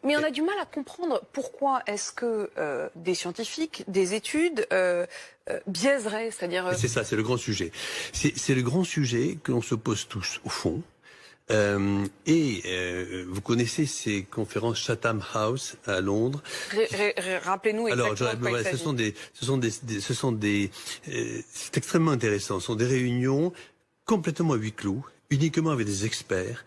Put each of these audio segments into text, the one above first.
Mais on a du mal à comprendre pourquoi est-ce que des scientifiques, des études biaiseraient, c'est-à-dire... C'est ça, c'est le grand sujet. C'est le grand sujet que l'on se pose tous, au fond. Vous connaissez ces conférences Chatham House à Londres. Rappelez-nous exactement de quoi il s'agit. C'est extrêmement intéressant. Ce sont des réunions complètement à huis clos, uniquement avec des experts.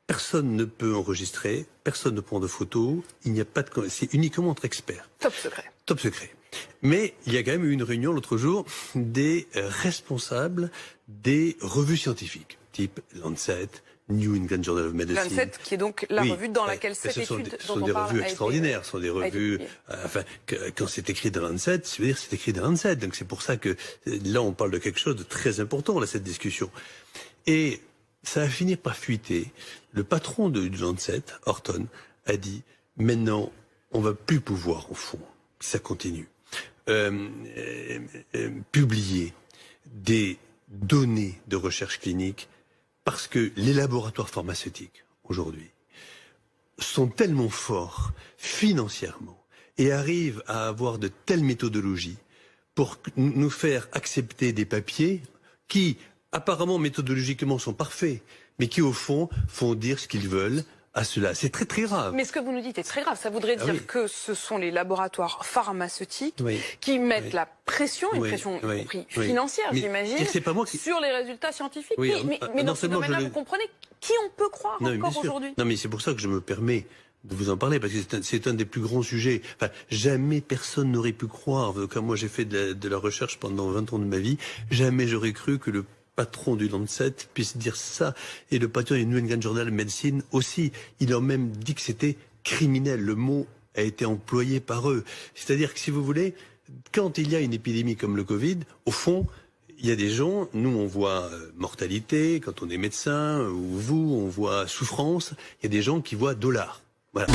Personne ne peut enregistrer, personne ne prend de photos, il n'y a pas de... C'est uniquement entre experts. Top secret. Top secret. Mais il y a quand même eu une réunion l'autre jour des responsables des revues scientifiques, type Lancet, New England Journal of Medicine. Lancet, qui est donc la revue dans laquelle cette étude dont on parle. Ce sont des revues extraordinaires, ce sont des revues... quand c'est écrit dans Lancet, ça veut dire c'est écrit dans Lancet. Donc c'est pour ça que là, on parle de quelque chose de très important, là, cette discussion. Et ça a fini par fuiter. Le patron du Lancet, Horton, a dit « Maintenant, on va plus pouvoir, au fond, si ça continue, publier des données de recherche clinique parce que les laboratoires pharmaceutiques, aujourd'hui, sont tellement forts financièrement et arrivent à avoir de telles méthodologies pour nous faire accepter des papiers qui... apparemment méthodologiquement sont parfaits, mais qui au fond font dire ce qu'ils veulent à cela. C'est très très grave. Mais ce que vous nous dites est très grave. Ça voudrait dire que ce sont les laboratoires pharmaceutiques qui mettent la pression, une pression y compris financière, j'imagine, sur les résultats scientifiques. Mais dans ce domaine-là, vous comprenez qui on peut croire encore aujourd'hui? Non, mais c'est pour ça que je me permets de vous en parler, parce que c'est un des plus grands sujets. Enfin, jamais personne n'aurait pu croire, comme moi j'ai fait de la recherche pendant 20 ans de ma vie, jamais j'aurais cru que le patron du Lancet puisse dire ça, et le patron du New England Journal of Medicine aussi. Il a même dit que c'était criminel. Le mot a été employé par eux. C'est-à-dire que si vous voulez, quand il y a une épidémie comme le Covid, au fond, il y a des gens, nous on voit mortalité, quand on est médecin, ou vous, on voit souffrance, il y a des gens qui voient dollars. Voilà.